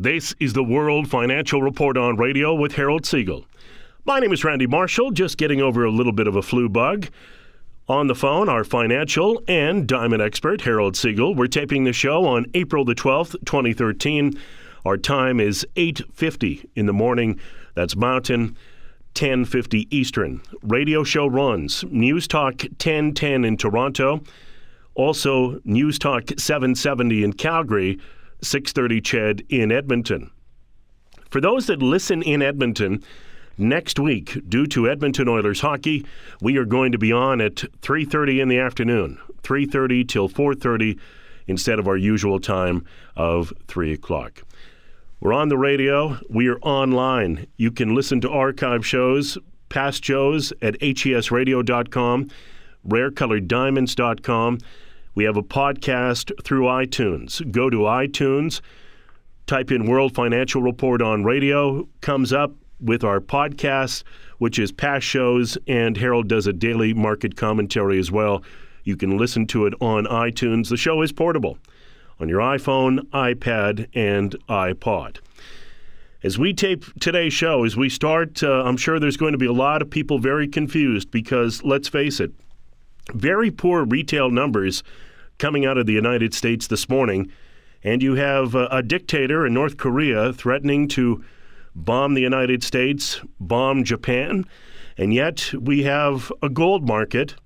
This is the World Financial Report on radio with Harold Siegel. My name is Randy Marshall, just getting over a little bit of a flu bug. On the phone, our financial and diamond expert, Harold Siegel. We're taping the show on April the 12th, 2013. Our time is 8:50 in the morning. That's Mountain, 10:50 Eastern. Radio show runs News Talk 1010 in Toronto. Also, News Talk 770 in Calgary, 630 CHED in Edmonton. For those that listen in Edmonton, next week, due to Edmonton Oilers hockey, we are going to be on at 3:30 in the afternoon, 3:30 till 4:30 instead of our usual time of 3 o'clock. We're on the radio. We are online. You can listen to archive shows, past shows at HESradio.com, rarecoloreddiamonds.com. We have a podcast through iTunes. Go to iTunes, type in World Financial Report on radio, comes up with our podcast, which is past shows, and Harold does a daily market commentary as well. You can listen to it on iTunes. The show is portable on your iPhone, iPad, and iPod. As we tape today's show, as we start, I'm sure there's going to be a lot of people very confused because, let's face it, very poor retail numbers coming out of the United States this morning, and you have a dictator in North Korea threatening to bomb the United States, bomb Japan, and yet we have a gold market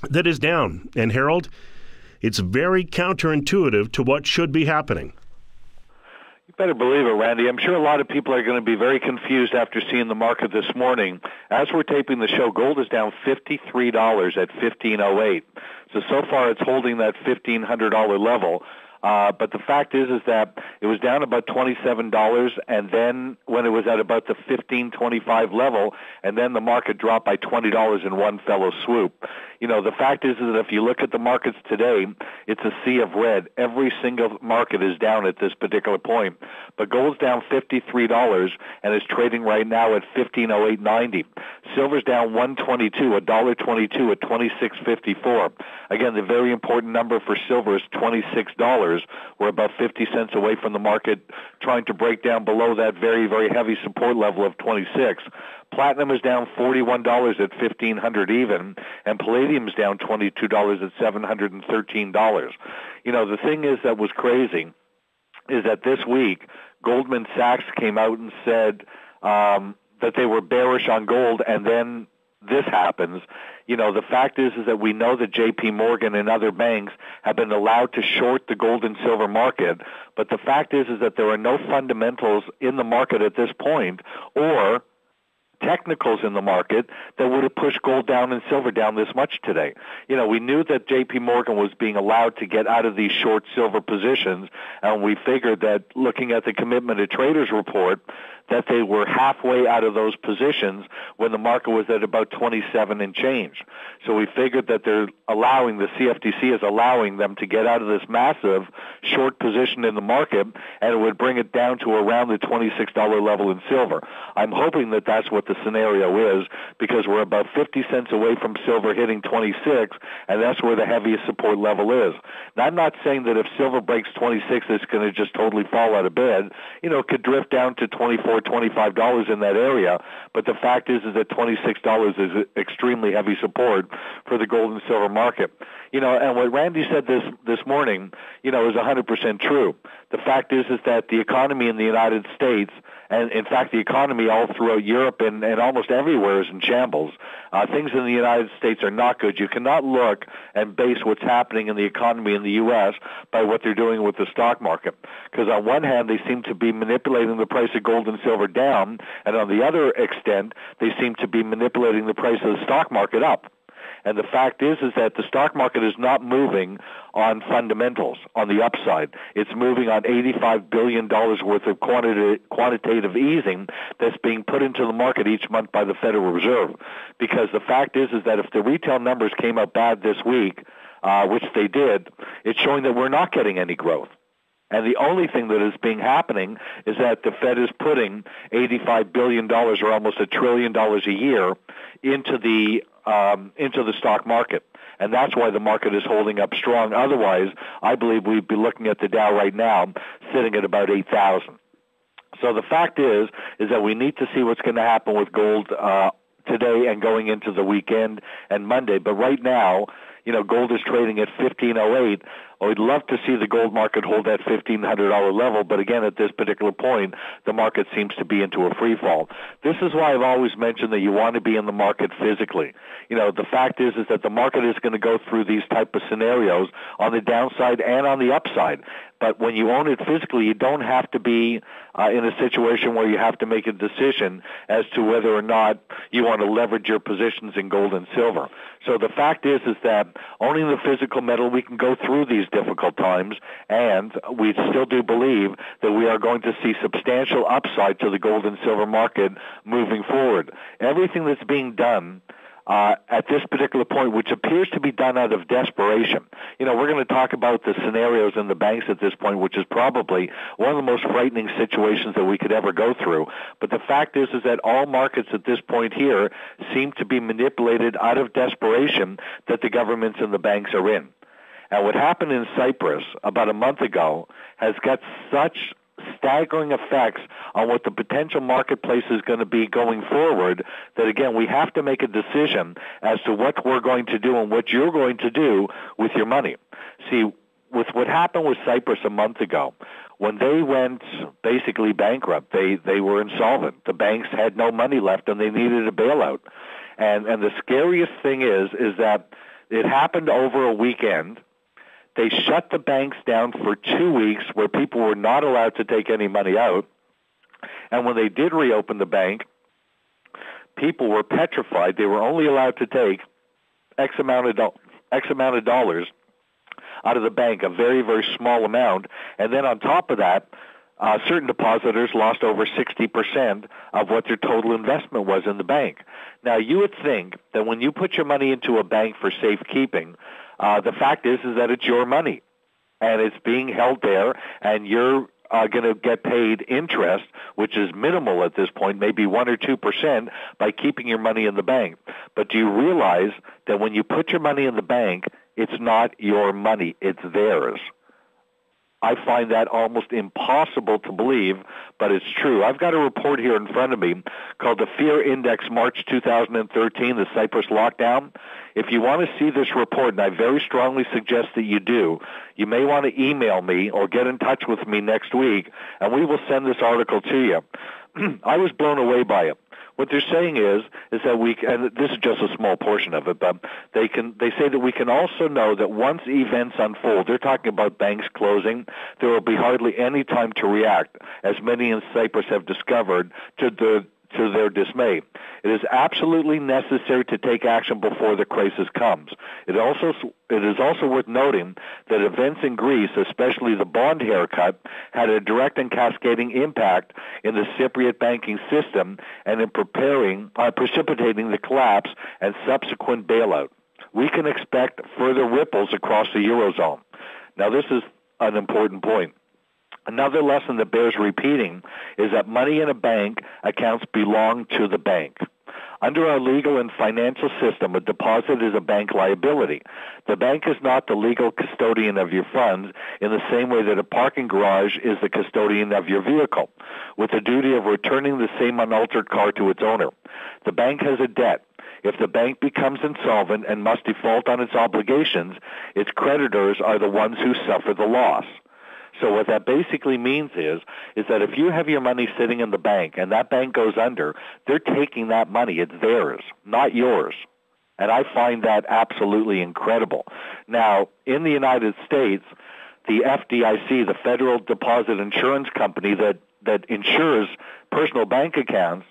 that is down. And Harold, it's very counterintuitive to what should be happening. You better believe it, Randy. I'm sure a lot of people are going to be very confused after seeing the market this morning. As we're taping the show, gold is down $53 at $1,508. So far it's holding that $1,500 level. But the fact is that it was down about $27, and then when it was at about the $15.25 level, and then the market dropped by $20 in one fellow swoop. You know, the fact is that if you look at the markets today, it's a sea of red. Every single market is down at this particular point. But gold's down $53 and is trading right now at $15.0890. Silver's down $1.22 at $26.54. Again, the very important number for silver is $26. We're about 50 cents away from the market trying to break down below that very, very heavy support level of 26. Platinum is down $41 at $1,500 even, and palladium is down $22 at $713. You know, the thing is that was crazy is that this week Goldman Sachs came out and said that they were bearish on gold, and then this happens. You know, the fact is that we know that J.P. Morgan and other banks have been allowed to short the gold and silver market, but the fact is that there are no fundamentals in the market at this point, or technicals in the market that would have pushed gold down and silver down this much today. You know, we knew that J.P. Morgan was being allowed to get out of these short silver positions, and we figured that looking at the commitment to traders report, that they were halfway out of those positions when the market was at about 27 and change. So we figured that the CFTC is allowing them to get out of this massive short position in the market, and it would bring it down to around the $26 level in silver. I'm hoping that that's what the scenario is, because we're about 50 cents away from silver hitting 26, and that's where the heaviest support level is. Now, I'm not saying that if silver breaks 26, it's going to just totally fall out of bed. You know, it could drift down to 24, $25 in that area, but the fact is that $26 is extremely heavy support for the gold and silver market. You know, and what Randy said this morning, you know, is 100% true. The fact is that the economy in the United States, and in fact the economy all throughout Europe and almost everywhere, is in shambles. Things in the United States are not good. You cannot look and base what's happening in the economy in the U.S. by what they're doing with the stock market. Because on one hand, they seem to be manipulating the price of gold and silver down, and on the other extent, they seem to be manipulating the price of the stock market up. And the fact is that the stock market is not moving on fundamentals, on the upside. It's moving on $85 billion worth of quantitative easing that's being put into the market each month by the Federal Reserve. Because the fact is that if the retail numbers came out bad this week, which they did, it's showing that we're not getting any growth. And the only thing that is being happening is that the Fed is putting $85 billion or almost $1 trillion a year into the stock market. And that's why the market is holding up strong. Otherwise, I believe we'd be looking at the Dow right now sitting at about 8,000. So the fact is that we need to see what's going to happen with gold today and going into the weekend and Monday. But right now, gold is trading at 1508. We'd love to see the gold market hold that $1,500 level, but again, at this particular point, the market seems to be into a free fall. This is why I've always mentioned that you want to be in the market physically. The fact is that the market is going to go through these type of scenarios on the downside and on the upside. But when you own it physically, you don't have to be in a situation where you have to make a decision as to whether or not you want to leverage your positions in gold and silver. So the fact is that owning the physical metal, we can go through these difficult times, and we still do believe that we are going to see substantial upside to the gold and silver market moving forward. Everything that's being done at this particular point, which appears to be done out of desperation. We're going to talk about the scenarios in the banks at this point, which is probably one of the most frightening situations that we could ever go through. But the fact is that all markets at this point here seem to be manipulated out of desperation that the governments and the banks are in. And what happened in Cyprus about a month ago has got such staggering effects on what the potential marketplace is going to be going forward that, again, we have to make a decision as to what we're going to do and what you're going to do with your money. See, with what happened with Cyprus a month ago, when they went basically bankrupt, they were insolvent. The banks had no money left and they needed a bailout. And the scariest thing is that it happened over a weekend. They shut the banks down for 2 weeks where people were not allowed to take any money out. And when they did reopen the bank, people were petrified. They were only allowed to take X amount of dollars out of the bank, a very, very small amount. And then on top of that, certain depositors lost over 60% of what their total investment was in the bank. Now, you would think that when you put your money into a bank for safekeeping, the fact is that it's your money, and it's being held there, and you're going to get paid interest, which is minimal at this point, maybe 1 or 2%, by keeping your money in the bank. But do you realize that when you put your money in the bank, it's not your money, it's theirs? I find that almost impossible to believe, but it's true. I've got a report here in front of me called the Fear Index March 2013, the Cyprus lockdown. If you want to see this report, and I very strongly suggest that you do, you may want to email me or get in touch with me next week, and we will send this article to you. I was blown away by it. What they're saying is that we, and this is just a small portion of it, but they say that we can also know that once events unfold, they're talking about banks closing, there will be hardly any time to react, as many in Cyprus have discovered to their dismay. It is absolutely necessary to take action before the crisis comes. It is also worth noting that events in Greece, especially the bond haircut, had a direct and cascading impact in the Cypriot banking system and in precipitating the collapse and subsequent bailout. We can expect further ripples across the Eurozone. Now, this is an important point. Another lesson that bears repeating is that money in a bank accounts belong to the bank. Under our legal and financial system, a deposit is a bank liability. The bank is not the legal custodian of your funds in the same way that a parking garage is the custodian of your vehicle, with the duty of returning the same unaltered car to its owner. The bank has a debt. If the bank becomes insolvent and must default on its obligations, its creditors are the ones who suffer the loss. So what that basically means is that if you have your money sitting in the bank and that bank goes under, they're taking that money. It's theirs, not yours. And I find that absolutely incredible. Now, in the United States, the FDIC, the Federal Deposit Insurance Company that insures personal bank accounts,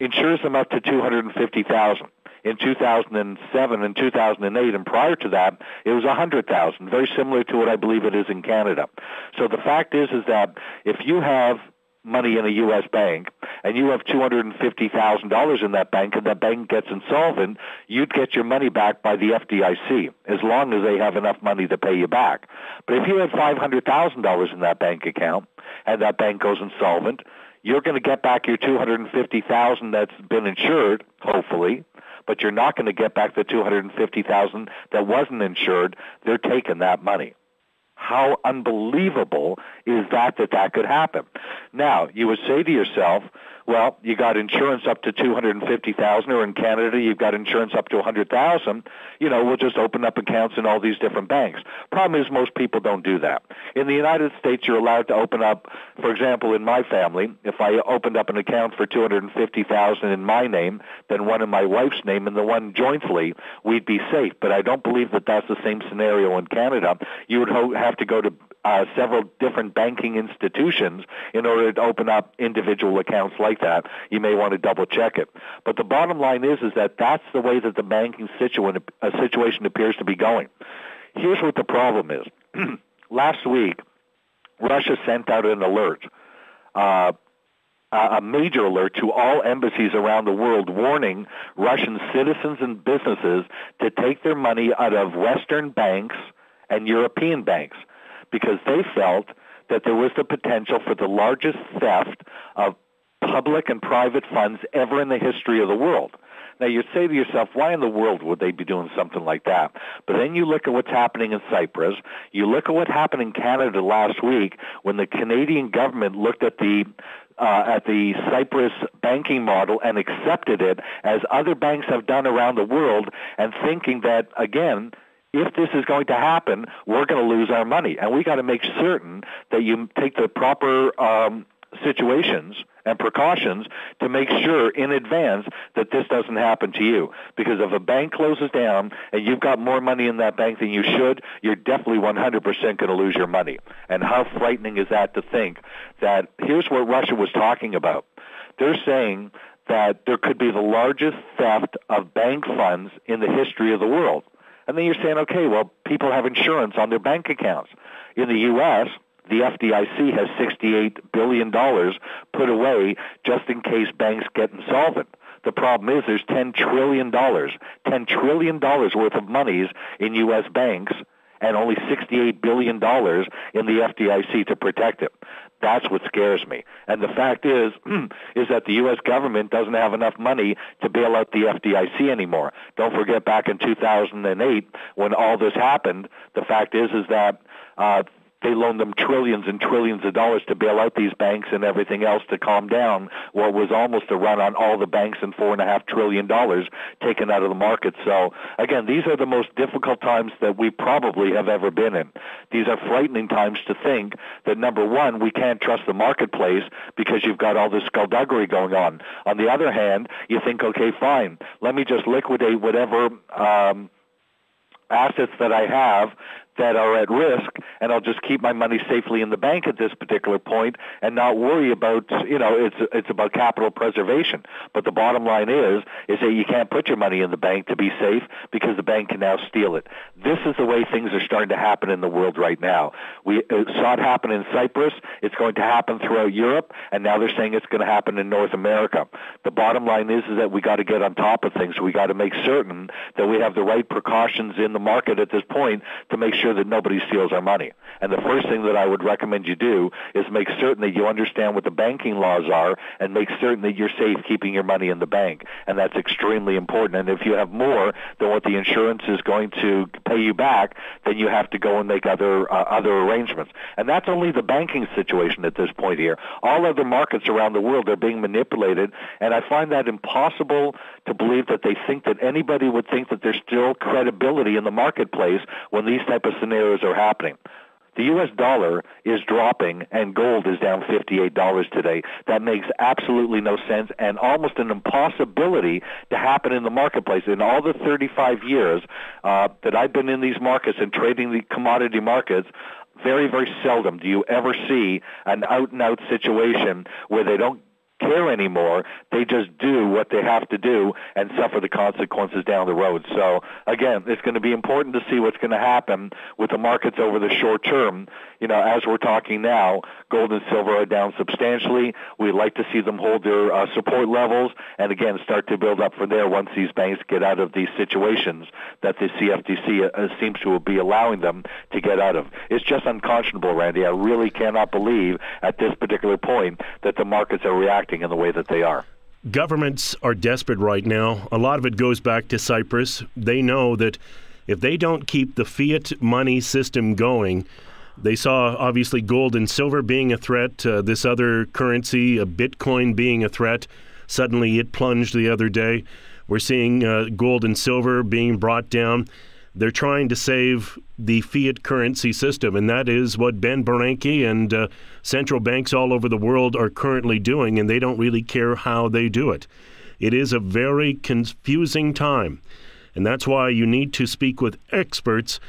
insures them up to $250,000. In 2007 and 2008, and prior to that, it was $100,000, very similar to what I believe it is in Canada. So the fact is that if you have money in a U.S. bank and you have $250,000 in that bank and that bank gets insolvent, you'd get your money back by the FDIC as long as they have enough money to pay you back. But if you have $500,000 in that bank account and that bank goes insolvent, you're going to get back your $250,000 that's been insured, hopefully, but you're not going to get back the $250,000 that wasn't insured. They're taking that money. How unbelievable is that could happen? Now, you would say to yourself, well, you got insurance up to $250,000, or in Canada, you've got insurance up to $100,000. We'll just open up accounts in all these different banks. Problem is, most people don't do that. In the United States, you're allowed to open up, for example, in my family, if I opened up an account for $250,000 in my name, then one in my wife's name, and the one jointly, we'd be safe. But I don't believe that that's the same scenario in Canada. You would have to go to several different banking institutions in order to open up individual accounts like that. You may want to double check it. But the bottom line is that that's the way that the banking situation appears to be going. Here's what the problem is. Last week, Russia sent out an alert, a major alert to all embassies around the world, warning Russian citizens and businesses to take their money out of Western banks and European banks, because they felt that there was the potential for the largest theft of public and private funds ever in the history of the world. Now, you say to yourself, why in the world would they be doing something like that? But then you look at what's happening in Cyprus. You look at what happened in Canada last week when the Canadian government looked at the Cyprus banking model and accepted it, as other banks have done around the world, and thinking that, again, if this is going to happen, we're going to lose our money. And we got to make certain that you take the proper situations and precautions to make sure in advance that this doesn't happen to you. Because if a bank closes down and you've got more money in that bank than you should, you're definitely 100% going to lose your money. And how frightening is that to think that here's what Russia was talking about. They're saying that there could be the largest theft of bank funds in the history of the world. And then you're saying, okay, well, people have insurance on their bank accounts. In the U.S., the FDIC has $68 billion put away just in case banks get insolvent. The problem is there's $10 trillion worth of monies in U.S. banks and only $68 billion in the FDIC to protect it. That's what scares me. And the fact is that the U.S. government doesn't have enough money to bail out the FDIC anymore. Don't forget back in 2008 when all this happened, the fact is that they loaned them trillions and trillions of dollars to bail out these banks and everything else to calm down what was almost a run on all the banks and $4.5 trillion taken out of the market. So, again, these are the most difficult times that we probably have ever been in. These are frightening times to think that, number one, we can't trust the marketplace because you've got all this skullduggery going on. On the other hand, you think, okay, fine, let me just liquidate whatever assets that I have that are at risk, and I'll just keep my money safely in the bank at this particular point and not worry about, it's about capital preservation. But the bottom line is that you can't put your money in the bank to be safe because the bank can now steal it. This is the way things are starting to happen in the world right now. We saw it happen in Cyprus. It's going to happen throughout Europe, and now they're saying it's going to happen in North America. The bottom line is that we got to get on top of things. We got to make certain that we have the right precautions in the market at this point to make sure that nobody steals our money. And the first thing that I would recommend you do is make certain that you understand what the banking laws are and make certain that you're safe keeping your money in the bank. And that's extremely important. And if you have more than what the insurance is going to pay you back, then you have to go and make other arrangements. And that's only the banking situation at this point here. All other markets around the world are being manipulated, and I find that impossible to believe that they think that anybody would think that there's still credibility in the marketplace when these type of scenarios are happening. The U.S. dollar is dropping and gold is down $58 today. That makes absolutely no sense and almost an impossibility to happen in the marketplace. In all the 35 years that I've been in these markets and trading the commodity markets, very, very seldom do you ever see an out-and-out situation where they don't care anymore. They just do what they have to do and suffer the consequences down the road. So, again, it's going to be important to see what's going to happen with the markets over the short term. As we're talking now, gold and silver are down substantially. We'd like to see them hold their support levels and, again, start to build up from there once these banks get out of these situations that the CFTC seems to be allowing them to get out of. It's just unconscionable, Randy. I really cannot believe at this particular point that the markets are reacting in the way that they are. Governments are desperate right now. A lot of it goes back to Cyprus. They know that if they don't keep the fiat money system going, They saw, obviously, gold and silver being a threat, this other currency, Bitcoin, being a threat. Suddenly it plunged the other day. We're seeing gold and silver being brought down. They're trying to save the fiat currency system, and that is what Ben Bernanke and central banks all over the world are currently doing, and they don't really care how they do it. It is a very confusing time, and that's why you need to speak with experts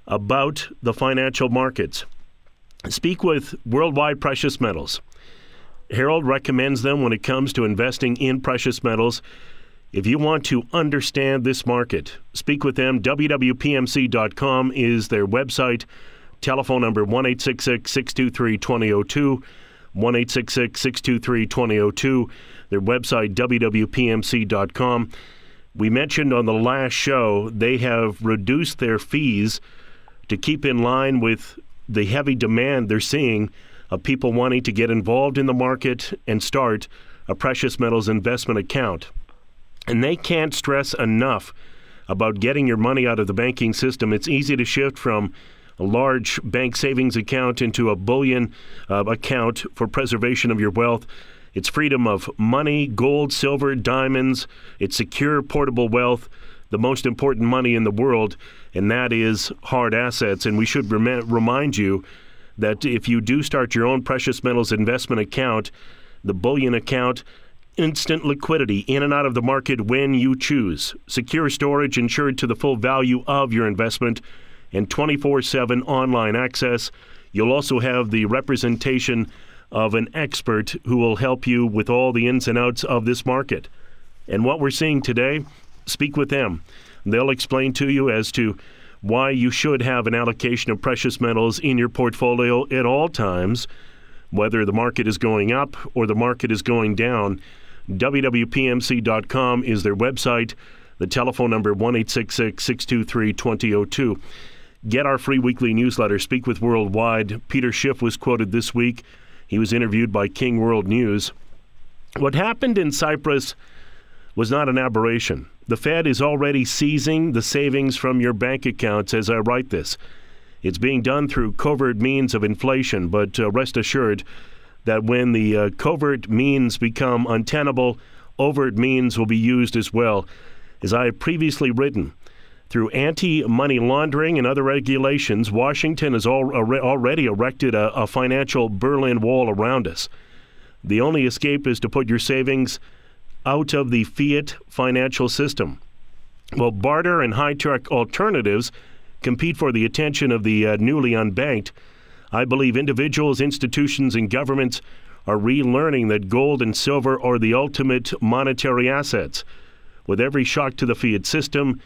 about the financial markets. Speak with Worldwide Precious Metals. Harold recommends them when it comes to investing in precious metals. If you want to understand this market, speak with them. wwpmc.com is their website. Telephone number 1-866-623-2002, 1-866-623-2002. Their website, wwpmc.com. We mentioned on the last show they have reduced their fees to keep in line with the heavy demand they're seeing of people wanting to get involved in the market and start a precious metals investment account. And they can't stress enough about getting your money out of the banking system. It's easy to shift from a large bank savings account into a bullion account for preservation of your wealth. It's freedom of money, gold, silver, diamonds. It's secure, portable wealth, the most important money in the world, and that is hard assets. And we should remind you that if you do start your own precious metals investment account, the bullion account, instant liquidity in and out of the market when you choose. Secure storage insured to the full value of your investment and 24/7 online access. You'll also have the representation of an expert who will help you with all the ins and outs of this market. And what we're seeing today, speak with them. They'll explain to you as to why you should have an allocation of precious metals in your portfolio at all times, whether the market is going up or the market is going down. wwpmc.com is their website. The telephone number 1-866-623-2002. Get our free weekly newsletter, Speak with Worldwide. Peter Schiff was quoted this week. He was interviewed by King World News. What happened in Cyprus was not an aberration. The Fed is already seizing the savings from your bank accounts as I write this. It's being done through covert means of inflation, but rest assured that when the covert means become untenable, overt means will be used as well. As I have previously written, through anti-money laundering and other regulations, Washington has already erected a financial Berlin Wall around us. The only escape is to put your savings out of the fiat financial system. Well, barter and high-tech alternatives compete for the attention of the newly unbanked. I believe individuals, institutions, and governments are relearning that gold and silver are the ultimate monetary assets. With every shock to the fiat system,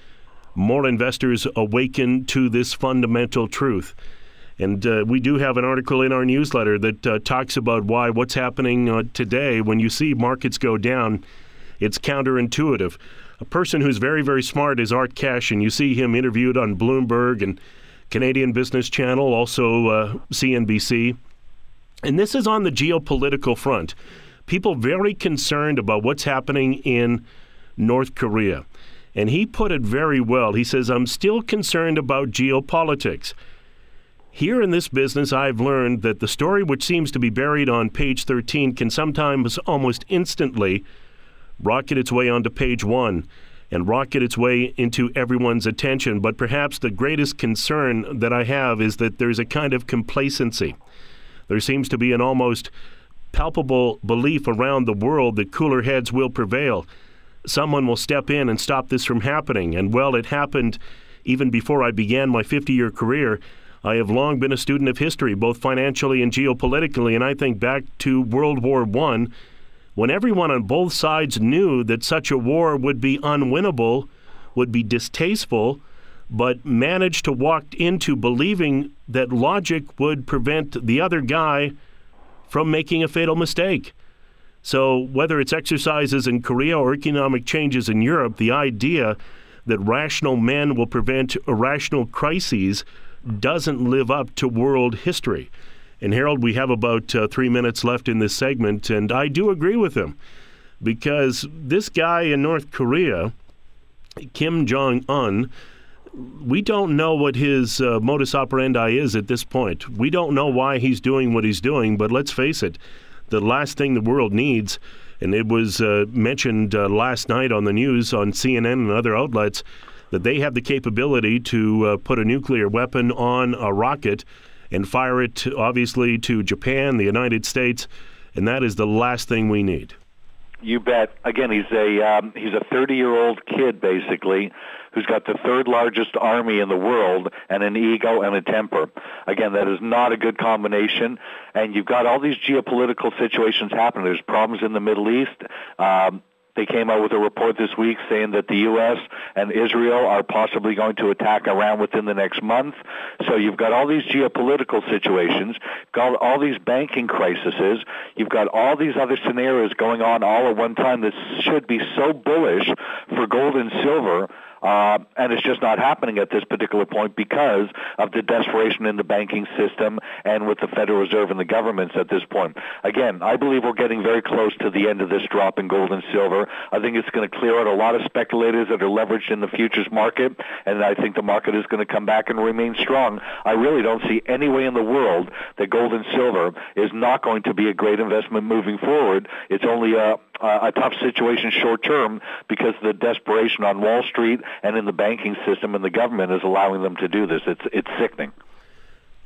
more investors awaken to this fundamental truth. And we do have an article in our newsletter that talks about why what's happening today, when you see markets go down, it's counterintuitive. A person who's very, very smart is Art Cash, and you see him interviewed on Bloomberg and Canadian Business Channel, also CNBC. And this is on the geopolitical front. People very concerned about what's happening in North Korea. And he put it very well. He says, I'm still concerned about geopolitics. Here in this business, I've learned that the story which seems to be buried on page 13 can sometimes almost instantly rocket its way onto page 1 and rocket its way into everyone's attention. But perhaps the greatest concern that I have is that there's a kind of complacency. There seems to be an almost palpable belief around the world that cooler heads will prevail. Someone will step in and stop this from happening. And well, it happened even before I began my 50-year career. I have long been a student of history, both financially and geopolitically, and I think back to World War I, when everyone on both sides knew that such a war would be unwinnable, would be distasteful, but managed to walk into believing that logic would prevent the other guy from making a fatal mistake. So whether it's exercises in Korea or economic changes in Europe, the idea that rational men will prevent irrational crises doesn't live up to world history. And Harold, we have about 3 minutes left in this segment, and I do agree with him, because this guy in North Korea, Kim Jong-un, we don't know what his modus operandi is at this point. We don't know why he's doing what he's doing, but let's face it, the last thing the world needs, and it was mentioned last night on the news on CNN and other outlets, that they have the capability to put a nuclear weapon on a rocket and fire it, obviously, to Japan, the United States, and that is the last thing we need. You bet. Again, he's a 30-year-old kid, basically, who's got the third largest army in the world and an ego and a temper. Again, that is not a good combination. And you've got all these geopolitical situations happening. There's problems in the Middle East. They came out with a report this week saying that the U.S. and Israel are possibly going to attack Iran within the next month. So you've got all these geopolitical situations, got all these banking crises, you've got all these other scenarios going on all at one time that should be so bullish for gold and silver. And it's just not happening at this particular point because of the desperation in the banking system and with the Federal Reserve and the governments at this point. Again, I believe we're getting very close to the end of this drop in gold and silver. I think it's going to clear out a lot of speculators that are leveraged in the futures market, and I think the market is going to come back and remain strong. I really don't see any way in the world that gold and silver is not going to be a great investment moving forward. It's only a tough situation short term because the desperation on Wall Street and in the banking system and the government is allowing them to do this. It's sickening.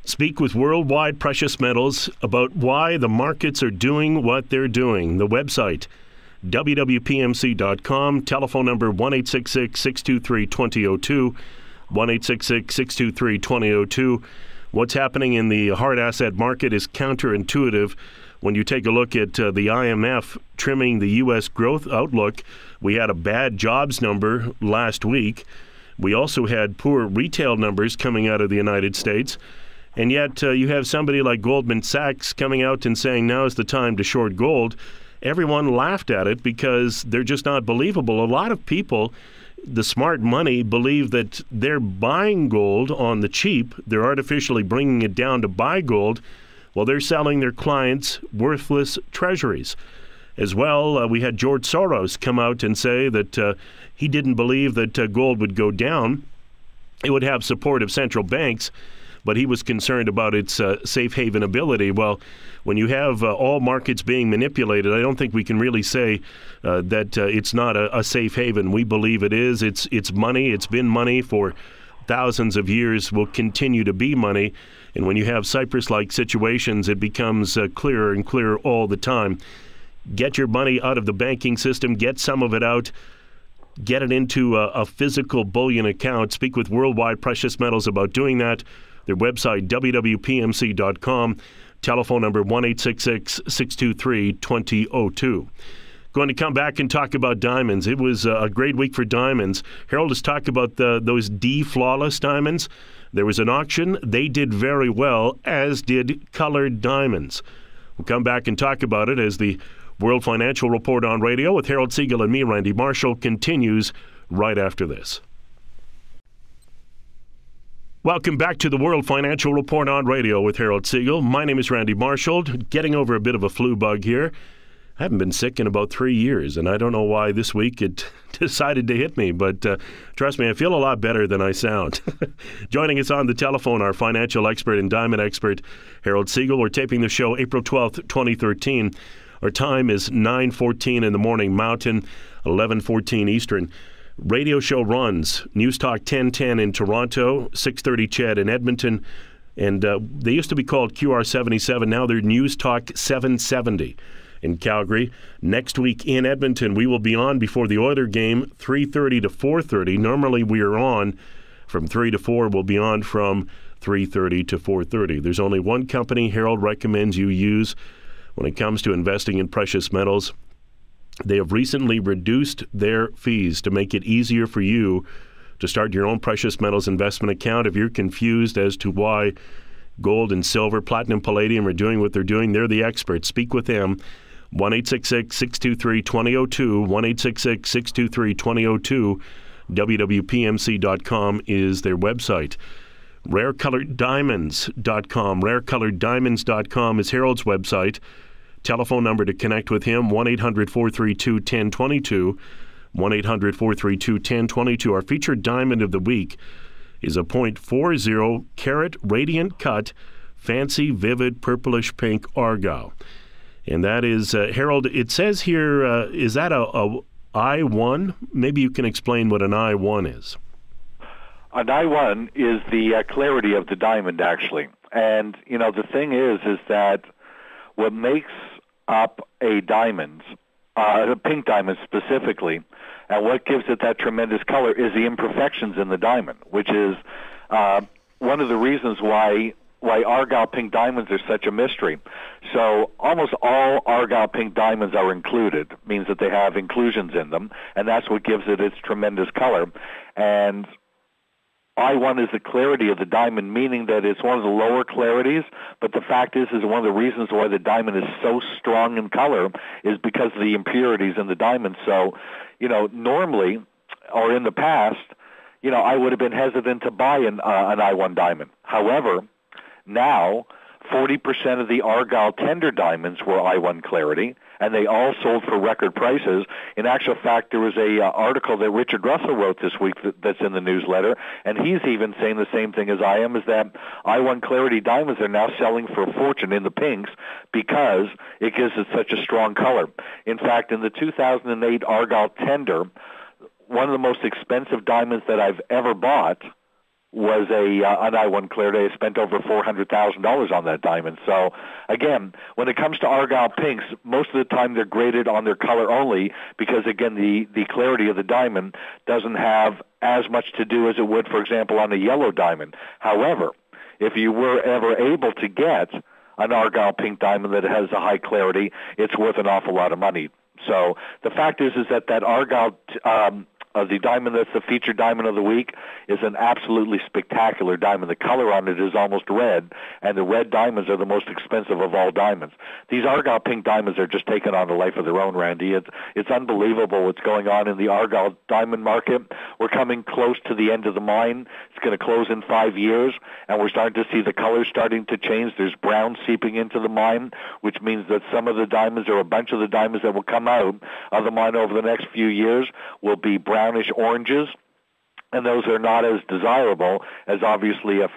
Speak with Worldwide Precious Metals about why the markets are doing what they're doing. The website, wwpmc.com, telephone number 1-866-623-2002, 1-866-623-2002. What's happening in the hard asset market is counterintuitive. When you take a look at the IMF trimming the U.S. growth outlook, we had a bad jobs number last week. We also had poor retail numbers coming out of the United States. And yet you have somebody like Goldman Sachs coming out and saying now is the time to short gold. Everyone laughed at it because they're just not believable. A lot of people, the smart money, believe that they're buying gold on the cheap. They're artificially bringing it down to buy gold. Well, they're selling their clients worthless treasuries. As well, we had George Soros come out and say that he didn't believe that gold would go down. It would have support of central banks, but he was concerned about its safe haven ability. Well, when you have all markets being manipulated, I don't think we can really say that it's not a safe haven. We believe it is. It's money. It's been money for thousands of years, will continue to be money. And when you have Cyprus-like situations, it becomes clearer and clearer all the time. Get your money out of the banking system. Get some of it out. Get it into a physical bullion account. Speak with Worldwide Precious Metals about doing that. Their website, wwpmc.com. Telephone number 1-866-623-2002. Going to come back and talk about diamonds. It was a great week for diamonds. Harold has talked about those D-flawless diamonds. There was an auction. They did very well, as did colored diamonds. We'll come back and talk about it as the World Financial Report on Radio with Harold Siegel and me, Randy Marshall, continues right after this. Welcome back to the World Financial Report on Radio with Harold Siegel. My name is Randy Marshall, getting over a bit of a flu bug here. I haven't been sick in about 3 years, and I don't know why this week it decided to hit me, but trust me, I feel a lot better than I sound. Joining us on the telephone, our financial expert and diamond expert, Harold Siegel. We're taping the show April 12th, 2013. Our time is 9:14 in the morning Mountain, 11:14 Eastern. Radio show runs News Talk 1010 in Toronto, 630 CHED in Edmonton, and they used to be called QR77. Now they're News Talk 770 in Calgary. Next week in Edmonton, we will be on before the Oiler game, 3:30 to 4:30. Normally we are on from 3 to 4. We'll be on from 3:30 to 4:30. There's only one company Harold recommends you use when it comes to investing in precious metals. They have recently reduced their fees to make it easier for you to start your own precious metals investment account. If you're confused as to why gold and silver, platinum, palladium are doing what they're doing, they're the experts. Speak with them. 1-866-623-2002, 1-866-623-2002. WWPMC.com is their website. RareColoredDiamonds.com. RareColoredDiamonds.com is Harold's website. Telephone number to connect with him, 1-800-432-1022, 1-800-432-1022. Our featured diamond of the week is a .40 carat radiant cut, fancy, vivid, purplish pink Argyle. And that is, Harold, it says here, is that a I1? Maybe you can explain what an I1 is. An I1 is the clarity of the diamond, actually. And, the thing is that what makes up a diamond, a pink diamond specifically, and what gives it that tremendous color is the imperfections in the diamond, which is one of the reasons why Argyle pink diamonds are such a mystery. So almost all Argyle pink diamonds are included, means that they have inclusions in them, and that's what gives it its tremendous color. And I1 is the clarity of the diamond, meaning that it's one of the lower clarities, but the fact is one of the reasons why the diamond is so strong in color is because of the impurities in the diamond. So, normally, or in the past, I would have been hesitant to buy an I1 diamond. However, now, 40% of the Argyle tender diamonds were I1 clarity, and they all sold for record prices. In actual fact, there was a article that Richard Russell wrote this week that's in the newsletter, and he's even saying the same thing as I am, is that I1 clarity diamonds are now selling for a fortune in the pinks because it gives it such a strong color. In fact, in the 2008 Argyle tender, one of the most expensive diamonds that I've ever bought was an I1 clarity. I spent over $400,000 on that diamond. So, again, when it comes to Argyle pinks, most of the time they're graded on their color only because, again, the clarity of the diamond doesn't have as much to do as it would, for example, on a yellow diamond. However, if you were ever able to get an Argyle pink diamond that has a high clarity, it's worth an awful lot of money. So the fact is that Argyle the diamond that's the featured diamond of the week is an absolutely spectacular diamond. The color on it is almost red, and the red diamonds are the most expensive of all diamonds. These Argyle pink diamonds are just taking on a life of their own, Randy. It's unbelievable what's going on in the Argyle diamond market. We're coming close to the end of the mine. It's going to close in 5 years, and we're starting to see the colors starting to change. There's brown seeping into the mine, which means that some of the diamonds, or a bunch of the diamonds that will come out of the mine over the next few years, will be brownish oranges, and those are not as desirable as obviously a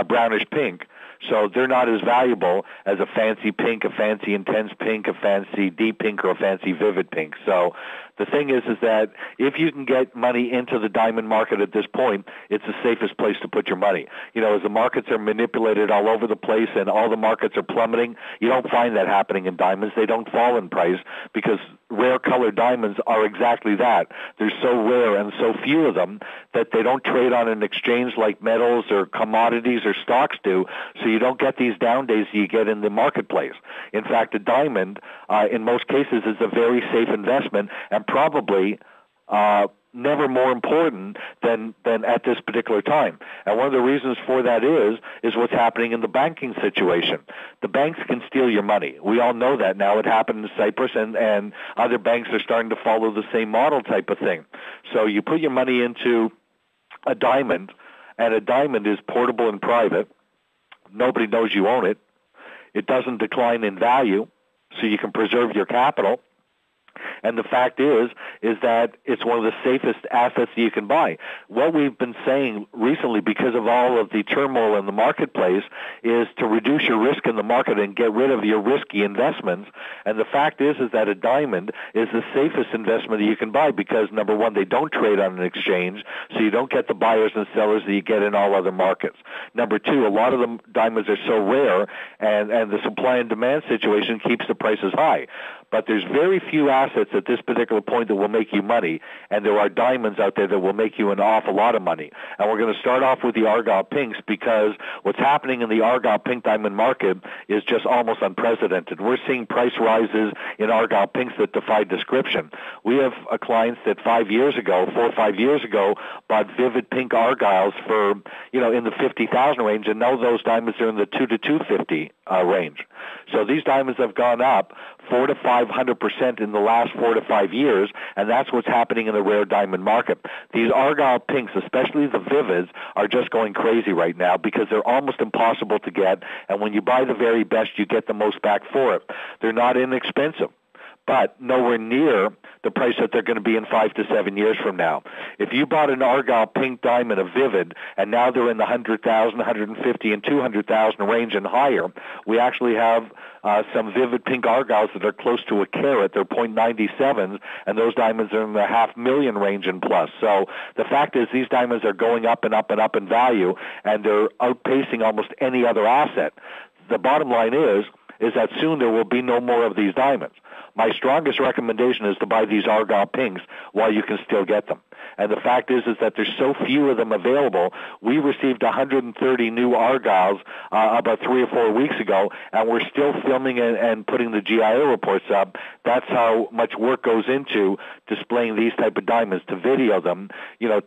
brownish pink. So they're not as valuable as a fancy pink, a fancy intense pink, a fancy deep pink, or a fancy vivid pink. So the thing is that if you can get money into the diamond market at this point, it's the safest place to put your money. As the markets are manipulated all over the place and all the markets are plummeting, you don't find that happening in diamonds. They don't fall in price because rare colored diamonds are exactly that. They're so rare and so few of them that they don't trade on an exchange like metals or commodities or stocks do, so you don't get these down days you get in the marketplace. In fact, a diamond, in most cases, is a very safe investment and probably never more important than at this particular time. And one of the reasons for that is what's happening in the banking situation. The banks can steal your money. We all know that now. It happened in Cyprus, and other banks are starting to follow the same model type of thing. So you put your money into a diamond, and a diamond is portable and private. Nobody knows you own it. It doesn't decline in value, so you can preserve your capital. And the fact is that it's one of the safest assets you can buy. What we've been saying recently, because of all of the turmoil in the marketplace, is to reduce your risk in the market and get rid of your risky investments. And the fact is that a diamond is the safest investment that you can buy because, number one, they don't trade on an exchange, so you don't get the buyers and sellers that you get in all other markets. Number two, a lot of the diamonds are so rare, and the supply and demand situation keeps the prices high. But there's very few assets at this particular point that will make you money, and there are diamonds out there that will make you an awful lot of money. And we're going to start off with the Argyle pinks because what's happening in the Argyle pink diamond market is just almost unprecedented. We're seeing price rises in Argyle pinks that defy description. We have clients that 4 or 5 years ago, bought vivid pink Argyles for, in the 50,000 range, and now those diamonds are in the 2 to 250 range. So these diamonds have gone up 400 to 500% in the last 4 to 5 years, and that's what's happening in the rare diamond market. These Argyle pinks, especially the vivids, are just going crazy right now because they're almost impossible to get, and when you buy the very best, you get the most back for it. They're not inexpensive, but nowhere near the price that they're going to be in 5 to 7 years from now. If you bought an Argyle pink diamond, a Vivid, and now they're in the 100,000, 150, and 200,000 range and higher, we actually have some Vivid pink Argyles that are close to a carat. They're .97s, and those diamonds are in the $500,000 range and plus. So the fact is these diamonds are going up and up and up in value, and they're outpacing almost any other asset. The bottom line is that soon there will be no more of these diamonds. My strongest recommendation is to buy these Argyle pinks while you can still get them. And the fact is that there's so few of them available. We received 130 new Argyles about 3 or 4 weeks ago, and we're still filming and putting the GIO reports up. That's how much work goes into displaying these type of diamonds. To video them,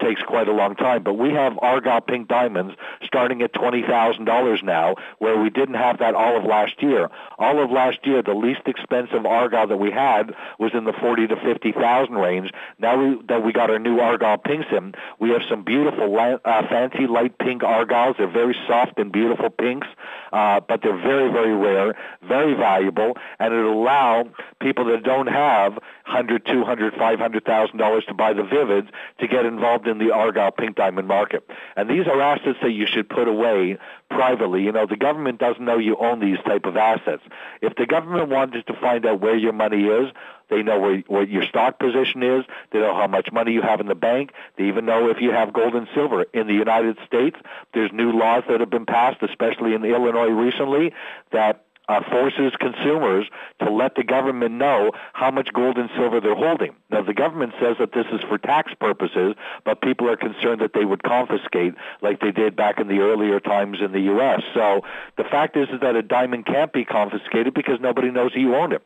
takes quite a long time. But we have Argyle pink diamonds starting at $20,000 now, where we didn't have that all of last year. All of last year, the least expensive Argyle that we had was in the 40 to 50,000 range. Now that we got our new Argyle pinks in, we have some beautiful fancy light pink Argyles. They're very soft and beautiful pinks, but they're very, very rare, very valuable, and it'll allow people that don't have $100,000, $200,000, $500,000 to buy the Vivids to get involved in the Argyle pink diamond market. And these are assets that you should put away privately. The government doesn't know you own these type of assets. If the government wanted to find out where your money is, they know what your stock position is. They know how much money you have in the bank. They even know if you have gold and silver. In the United States, there's new laws that have been passed, especially in Illinois recently, that forces consumers to let the government know how much gold and silver they're holding. Now, the government says that this is for tax purposes, but people are concerned that they would confiscate like they did back in the earlier times in the U.S. So the fact is that a diamond can't be confiscated because nobody knows you own it.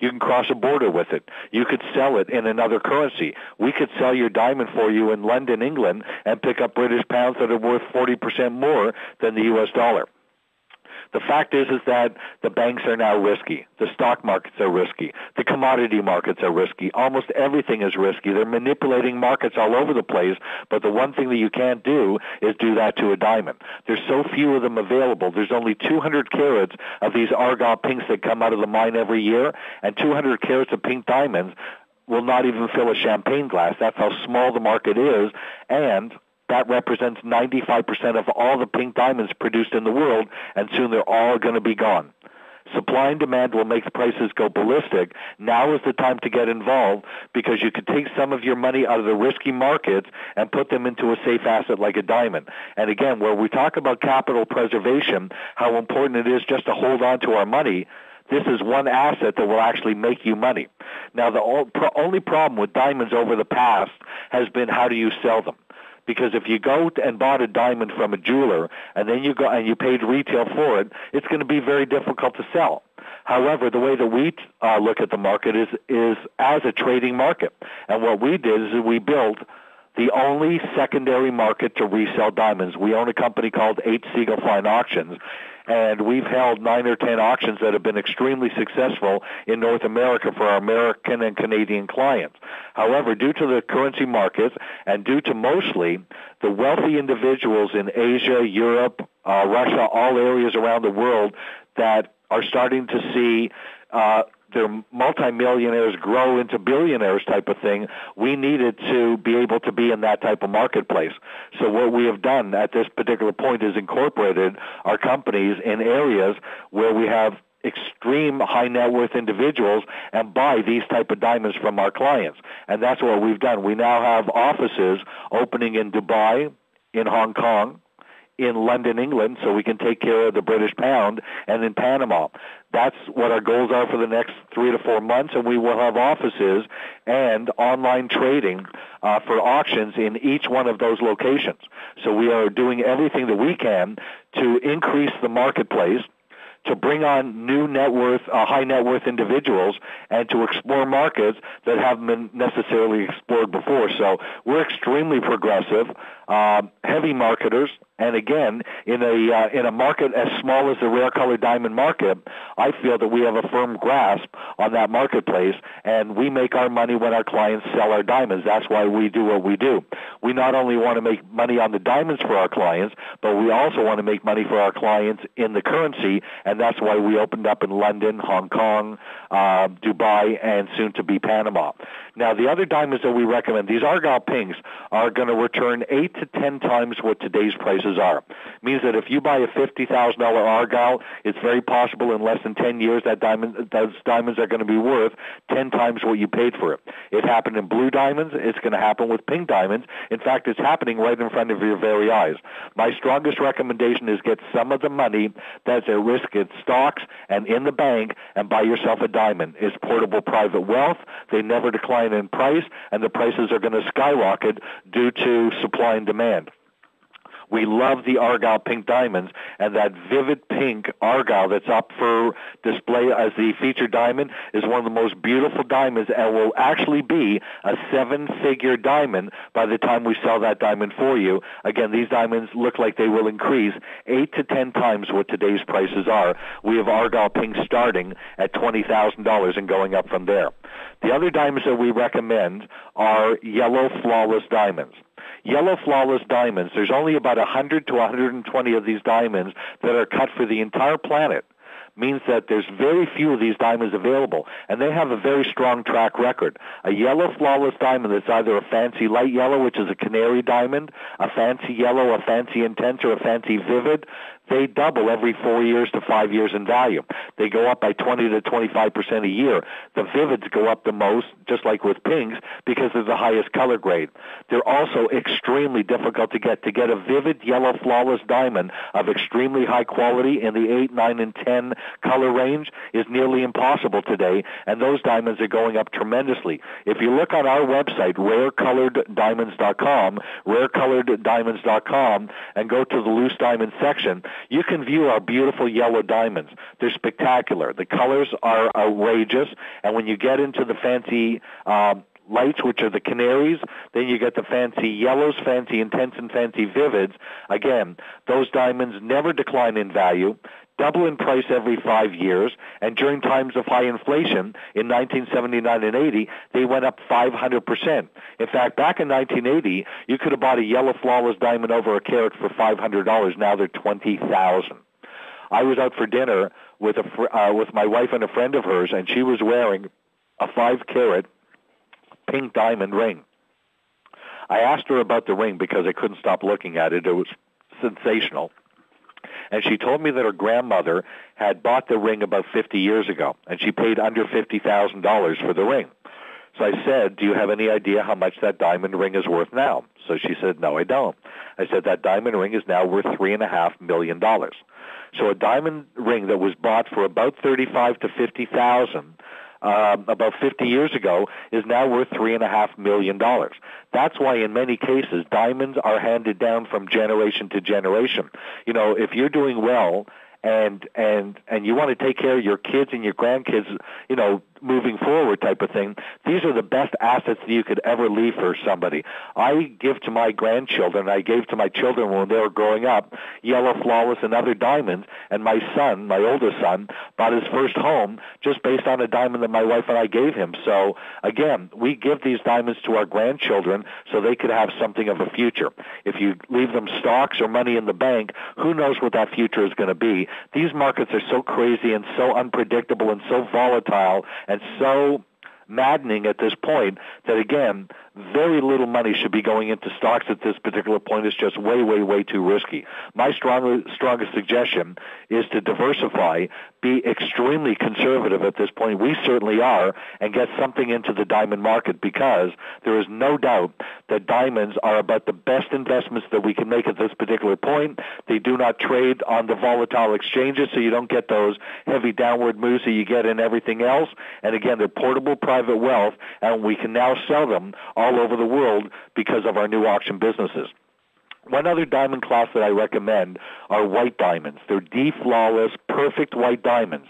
You can cross a border with it. You could sell it in another currency. We could sell your diamond for you in London, England, and pick up British pounds that are worth 40% more than the U.S. dollar. The fact is that the banks are now risky. The stock markets are risky. The commodity markets are risky. Almost everything is risky. They're manipulating markets all over the place, but the one thing that you can't do is do that to a diamond. There's so few of them available. There's only 200 carats of these Argyle pinks that come out of the mine every year, and 200 carats of pink diamonds will not even fill a champagne glass. That's how small the market is, and that represents 95% of all the pink diamonds produced in the world, and soon they're all going to be gone. Supply and demand will make the prices go ballistic. Now is the time to get involved because you could take some of your money out of the risky markets and put them into a safe asset like a diamond. And again, where we talk about capital preservation, how important it is just to hold on to our money, this is one asset that will actually make you money. Now, the only problem with diamonds over the past has been how do you sell them? Because if you go and bought a diamond from a jeweler and then you go and you paid retail for it, it's going to be very difficult to sell. However, the way that we look at the market is as a trading market. And what we did is we built the only secondary market to resell diamonds. We own a company called H. Siegel Fine Auctions, and we've held 9 or 10 auctions that have been extremely successful in North America for our American and Canadian clients. However, due to the currency markets and due to mostly the wealthy individuals in Asia, Europe, Russia, all areas around the world that are starting to see their multimillionaires grow into billionaires type of thing, we needed to be able to be in that type of marketplace. So what we have done at this particular point is incorporated our companies in areas where we have extreme high net worth individuals and buy these type of diamonds from our clients. And that's what we've done. We now have offices opening in Dubai, in Hong Kong, in London, England, so we can take care of the British pound, and in Panama. That's what our goals are for the next 3 to 4 months, and we will have offices and online trading for auctions in each one of those locations. So we are doing everything that we can to increase the marketplace, to bring on new net worth, high net worth individuals, and to explore markets that haven't been necessarily explored before. So we're extremely progressive, heavy marketers, and again, in a market as small as the rare color diamond market, I feel that we have a firm grasp on that marketplace, and we make our money when our clients sell our diamonds. That's why we do what we do. We not only want to make money on the diamonds for our clients, but we also want to make money for our clients in the currency, and and that's why we opened up in London, Hong Kong, Dubai, and soon to be Panama. Now, the other diamonds that we recommend, these Argyle pinks, are going to return 8 to 10 times what today's prices are. It means that if you buy a $50,000 Argyle, it's very possible in less than 10 years those diamonds are going to be worth 10 times what you paid for it. It happened in blue diamonds. It's going to happen with pink diamonds. In fact, it's happening right in front of your very eyes. My strongest recommendation is get some of the money that's at risk in stocks and in the bank and buy yourself a diamond. It's portable private wealth. They never decline in price, and the prices are going to skyrocket due to supply and demand. We love the Argyle pink diamonds, and that vivid pink Argyle that's up for display as the featured diamond is one of the most beautiful diamonds and will actually be a 7-figure diamond by the time we sell that diamond for you. Again, these diamonds look like they will increase 8 to 10 times what today's prices are. We have Argyle pink starting at $20,000 and going up from there. The other diamonds that we recommend are yellow flawless diamonds. Yellow flawless diamonds, there's only about 100 to 120 of these diamonds that are cut for the entire planet. Means that there's very few of these diamonds available, and they have a very strong track record. A yellow flawless diamond that's either a fancy light yellow, which is a canary diamond, a fancy yellow, a fancy intense, or a fancy vivid, they double every 4 years to 5 years in value. They go up by 20 to 25% a year. The vivids go up the most, just like with pinks, because they're the highest color grade. They're also extremely difficult to get. To get a vivid yellow flawless diamond of extremely high quality in the 8, 9, and 10 color range is nearly impossible today, and those diamonds are going up tremendously. If you look on our website, rarecoloreddiamonds.com, and go to the loose diamond section, you can view our beautiful yellow diamonds. They're spectacular. The colors are outrageous, and when you get into the fancy lights, which are the canaries, then you get the fancy yellows, fancy intense, and fancy vivids. Again, those diamonds never decline in value, double in price every 5 years, and during times of high inflation in 1979 and 80, they went up 500%. In fact, back in 1980, you could have bought a yellow flawless diamond over a carat for $500. Now they're $20,000. I was out for dinner with my wife and a friend of hers, and she was wearing a 5-carat pink diamond ring. I asked her about the ring because I couldn't stop looking at it. It was sensational. And she told me that her grandmother had bought the ring about 50 years ago, and she paid under $50,000 for the ring. So I said, do you have any idea how much that diamond ring is worth now? So she said, no, I don't. I said, that diamond ring is now worth $3.5 million. So a diamond ring that was bought for about $35,000 to $50,000 about 50 years ago is now worth $3.5 million. That's why in many cases diamonds are handed down from generation to generation. You know, if you're doing well and you want to take care of your kids and your grandkids, you know, moving forward type of thing, these are the best assets that you could ever leave for somebody. I give to my grandchildren, I gave to my children when they were growing up, yellow flawless and other diamonds, and my son, my oldest son, bought his first home just based on a diamond that my wife and I gave him. So again, we give these diamonds to our grandchildren so they could have something of a future. If you leave them stocks or money in the bank, who knows what that future is going to be. These markets are so crazy and so unpredictable and so volatile and so maddening at this point that, again, very little money should be going into stocks at this particular point. It's just way, way, way too risky. My strongest suggestion is to diversify, be extremely conservative at this point. We certainly are, and get something into the diamond market, because there is no doubt that diamonds are about the best investments that we can make at this particular point. They do not trade on the volatile exchanges, so you don't get those heavy downward moves that you get in everything else. And again, they're portable private wealth, and we can now sell them all over the world because of our new auction businesses. One other diamond class that I recommend are white diamonds. They're D-flawless, perfect white diamonds.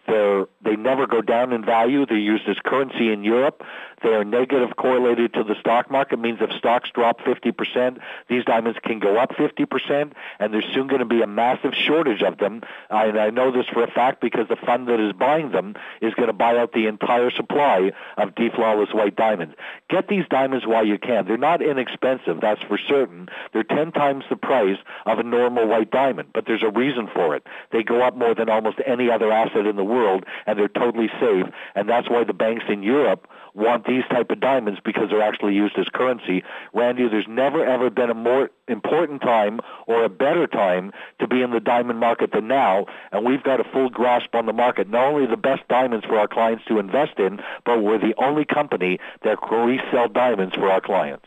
They never go down in value. They're used as currency in Europe. They are negative correlated to the stock market. It means if stocks drop 50%, these diamonds can go up 50%, and there's soon going to be a massive shortage of them. And I know this for a fact because the fund that is buying them is going to buy out the entire supply of D-flawless white diamonds. Get these diamonds while you can. They're not inexpensive, that's for certain. They're 10 times the price of a normal white diamond, but there's a reason for it. They go up more than almost any other asset in the world, and they're totally safe, and that's why the banks in Europe want these type of diamonds, because they're actually used as currency. Randy, there's never ever been a more important time or a better time to be in the diamond market than now, and we've got a full grasp on the market. Not only the best diamonds for our clients to invest in, but we're the only company that resell diamonds for our clients.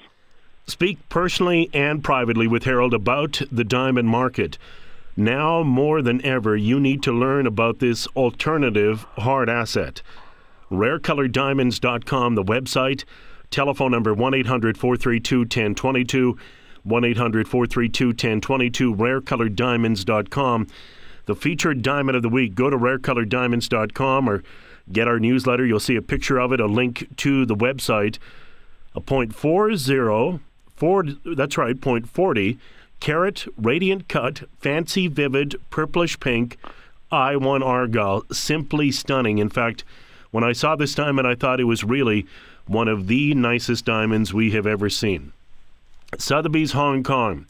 Speak personally and privately with Harold about the diamond market. Now more than ever, you need to learn about this alternative hard asset. RareColoredDiamonds.com, the website. Telephone number 1-800-432-1022, 1-800-432-1022, RareColoredDiamonds.com. The featured diamond of the week, go to RareColoredDiamonds.com or get our newsletter. You'll see a picture of it, a link to the website. A .40 carat, radiant cut, fancy vivid, purplish pink, I-1 Argyle. Simply stunning. In fact, when I saw this diamond, I thought it was really one of the nicest diamonds we have ever seen. Sotheby's Hong Kong.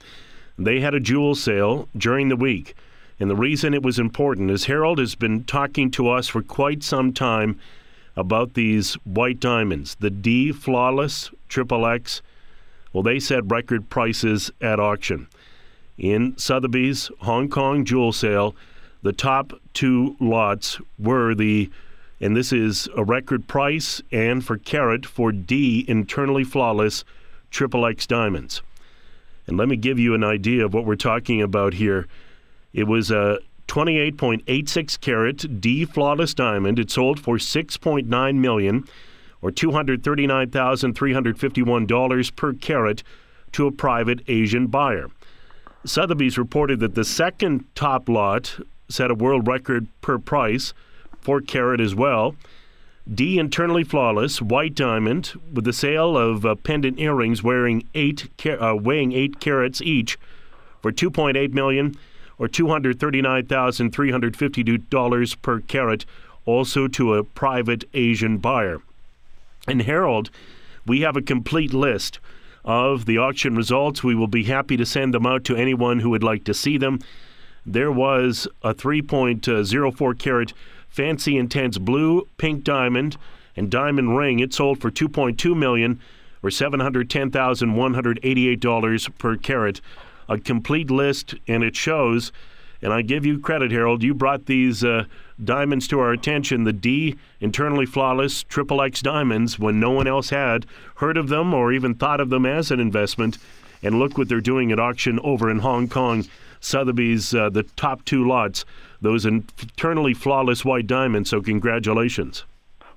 They had a jewel sale during the week. And the reason it was important is Harold has been talking to us for quite some time about these white diamonds, the D Flawless XXX. Well, they set record prices at auction. In Sotheby's Hong Kong jewel sale, the top two lots were and this is a record price and for carat for D internally flawless XXX diamonds. And let me give you an idea of what we're talking about here. It was a 28.86 carat D flawless diamond. It sold for $6.9 million or $239,351 per carat to a private Asian buyer. Sotheby's reported that the second top lot set a world record per price, 4 carat as well. D internally flawless white diamond with the sale of pendant earrings weighing 8 carats each for $2.8 million or $239,352 per carat, also to a private Asian buyer. And Harold, we have a complete list of the auction results. We will be happy to send them out to anyone who would like to see them. There was a 3.04 carat fancy intense blue pink diamond and diamond ring. It sold for $2.2 million or $710,188 per carat. A complete list, and it shows. And I give you credit, Harold. You brought these diamonds to our attention, the D internally flawless XXX diamonds, when no one else had heard of them or even thought of them as an investment. And look what they're doing at auction over in Hong Kong. Sotheby's, the top two lots, those internally flawless white diamonds. So congratulations.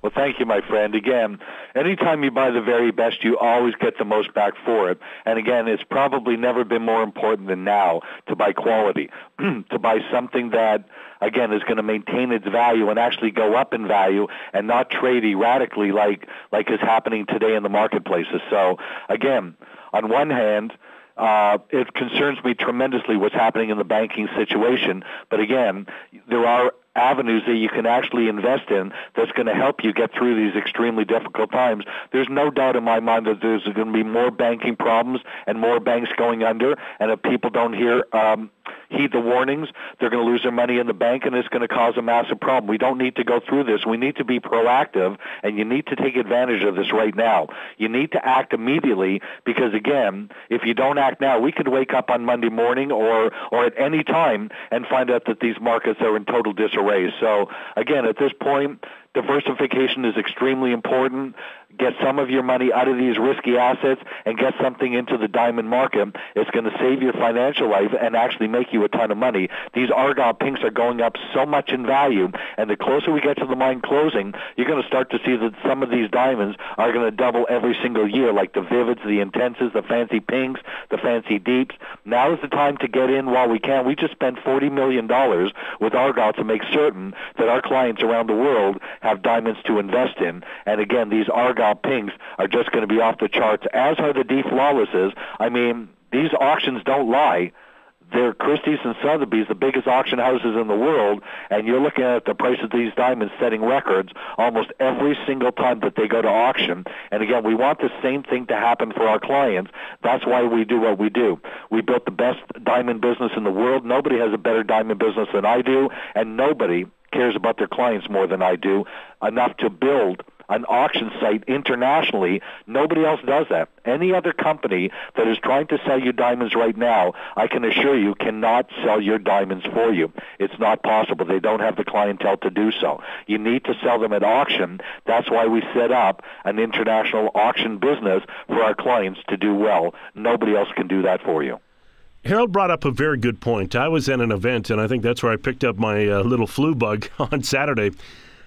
Well, thank you, my friend. Again, anytime you buy the very best, you always get the most back for it. And again, it's probably never been more important than now to buy quality, to buy something that, again, is going to maintain its value and actually go up in value and not trade erratically like is happening today in the marketplaces. So, again, on one hand, it concerns me tremendously what's happening in the banking situation. But again, there are avenues that you can actually invest in that's going to help you get through these extremely difficult times. There's no doubt in my mind that there's going to be more banking problems and more banks going under, and if people don't heed the warnings, they're going to lose their money in the bank, and it's going to cause a massive problem. We don't need to go through this. We need to be proactive, and you need to take advantage of this right now. You need to act immediately because, again, if you don't act now, we could wake up on Monday morning or at any time and find out that these markets are in total disarray. So, again, at this point, Diversification is extremely important. Get some of your money out of these risky assets and get something into the diamond market. It's going to save your financial life and actually make you a ton of money. These Argyle pinks are going up so much in value, and the closer we get to the mine closing, you're going to start to see that some of these diamonds are going to double every single year, like the Vivids, the Intenses, the fancy pinks, the fancy deeps. Now is the time to get in while we can. We just spent $40 million with Argyle to make certain that our clients around the world have diamonds to invest in. And again, these Argyle pinks are just going to be off the charts, as are the D Flawlesses. I mean, these auctions don't lie. They're Christie's and Sotheby's, the biggest auction houses in the world, and you're looking at the price of these diamonds setting records almost every single time that they go to auction. And again, we want the same thing to happen for our clients. That's why we do what we do. We built the best diamond business in the world. Nobody has a better diamond business than I do, and nobody cares about their clients more than I do, enough to build an auction site internationally. Nobody else does that. Any other company that is trying to sell you diamonds right now, I can assure you, cannot sell your diamonds for you. It's not possible. They don't have the clientele to do so. You need to sell them at auction. That's why we set up an international auction business for our clients to do well. Nobody else can do that for you. Harold brought up a very good point. I was at an event, and I think that's where I picked up my little flu bug on Saturday.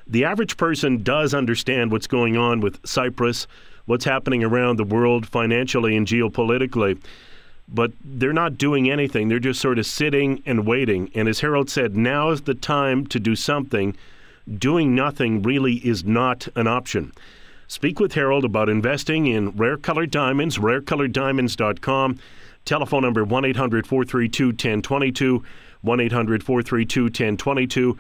The average person does understand what's going on with Cyprus, what's happening around the world financially and geopolitically, but they're not doing anything. They're just sort of sitting and waiting. And as Harold said, now is the time to do something. Doing nothing really is not an option. Speak with Harold about investing in rare-colored diamonds, rarecoloreddiamonds.com. Telephone number 1-800-432-1022, 1-800-432-1022.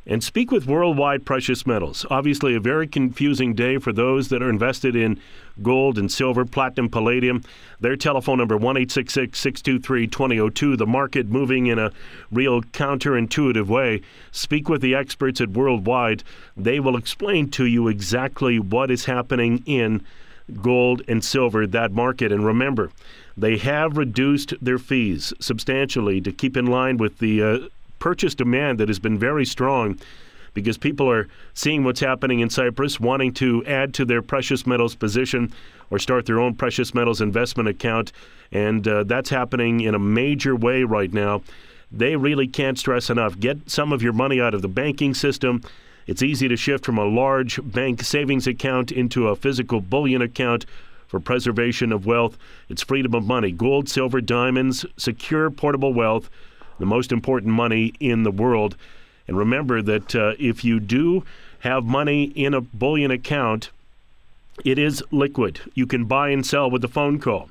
And speak with Worldwide Precious Metals. Obviously, a very confusing day for those that are invested in gold and silver, platinum, palladium. Their telephone number, 1-866-623-2002. The market moving in a real counterintuitive way. Speak with the experts at Worldwide. They will explain to you exactly what is happening in gold and silver, that market. And remember, they have reduced their fees substantially to keep in line with the purchase demand that has been very strong, because people are seeing what's happening in Cyprus, wanting to add to their precious metals position or start their own precious metals investment account, and that's happening in a major way right now. They really can't stress enough. Get some of your money out of the banking system. It's easy to shift from a large bank savings account into a physical bullion account for preservation of wealth. It's freedom of money. Gold, silver, diamonds, secure, portable wealth, the most important money in the world. And remember that if you do have money in a bullion account, it is liquid. You can buy and sell with a phone call.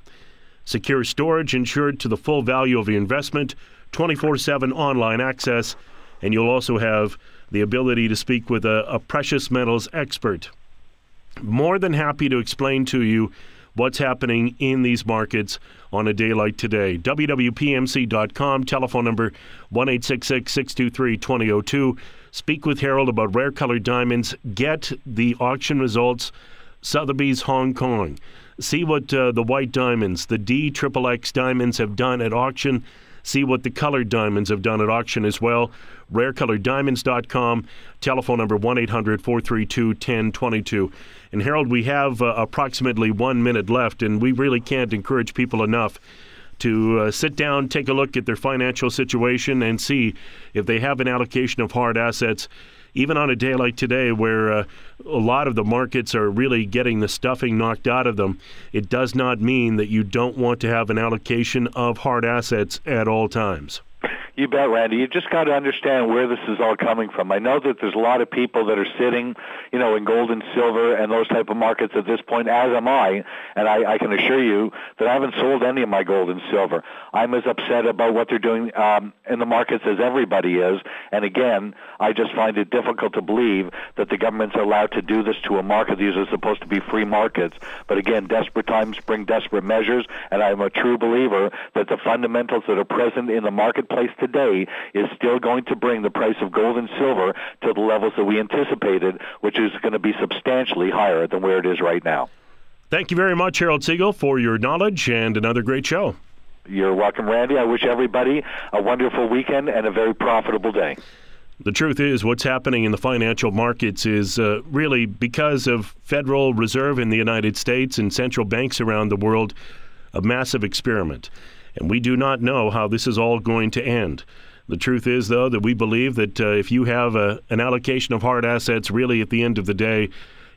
Secure storage insured to the full value of your investment, 24/7 online access, and you'll also have the ability to speak with a precious metals expert. More than happy to explain to you what's happening in these markets on a day like today. wwpmc.com, telephone number 1-866-623-2002. Speak with Harold about rare-colored diamonds. Get the auction results. Sotheby's Hong Kong. See what the white diamonds, the DXXX diamonds have done at auction. See what the colored diamonds have done at auction as well. rarecoloreddiamonds.com, telephone number 1-800-432-1022. And Harold, we have approximately 1 minute left, and we really can't encourage people enough to sit down, take a look at their financial situation, and see if they have an allocation of hard assets. Even on a day like today where a lot of the markets are really getting the stuffing knocked out of them, it does not mean that you don't want to have an allocation of hard assets at all times. You bet, Randy. You just got to understand where this is all coming from. I know that there's a lot of people that are sitting, in gold and silver and those type of markets at this point, as am I, and I can assure you that I haven't sold any of my gold and silver. I'm as upset about what they're doing in the markets as everybody is, and again, I just find it difficult to believe that the government's allowed to do this to a market. These are supposed to be free markets, but again, desperate times bring desperate measures, and I'm a true believer that the fundamentals that are present in the marketplace today is still going to bring the price of gold and silver to the levels that we anticipated, which is going to be substantially higher than where it is right now. Thank you very much, Harold Siegel, for your knowledge and another great show. You're welcome, Randy. I wish everybody a wonderful weekend and a very profitable day. The truth is, what's happening in the financial markets is really because of Federal Reserve in the United States and central banks around the world, a massive experiment. And we do not know how this is all going to end. The truth is, though, that we believe that if you have an allocation of hard assets, really at the end of the day,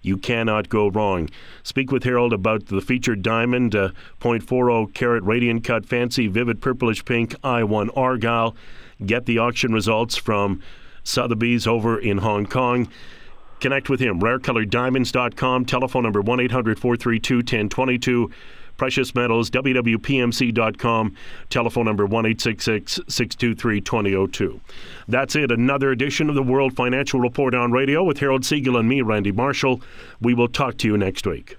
you cannot go wrong. Speak with Harold about the featured diamond, 0.40 carat radiant cut fancy vivid purplish pink I-1 Argyle. Get the auction results from Sotheby's over in Hong Kong. Connect with him, rarecoloreddiamonds.com, telephone number 1-800-432-1022. Precious Metals, wwpmc.com, telephone number 1-866-623-2002. That's it, another edition of the World Financial Report on Radio with Harold Siegel and me, Randy Marshall. We will talk to you next week.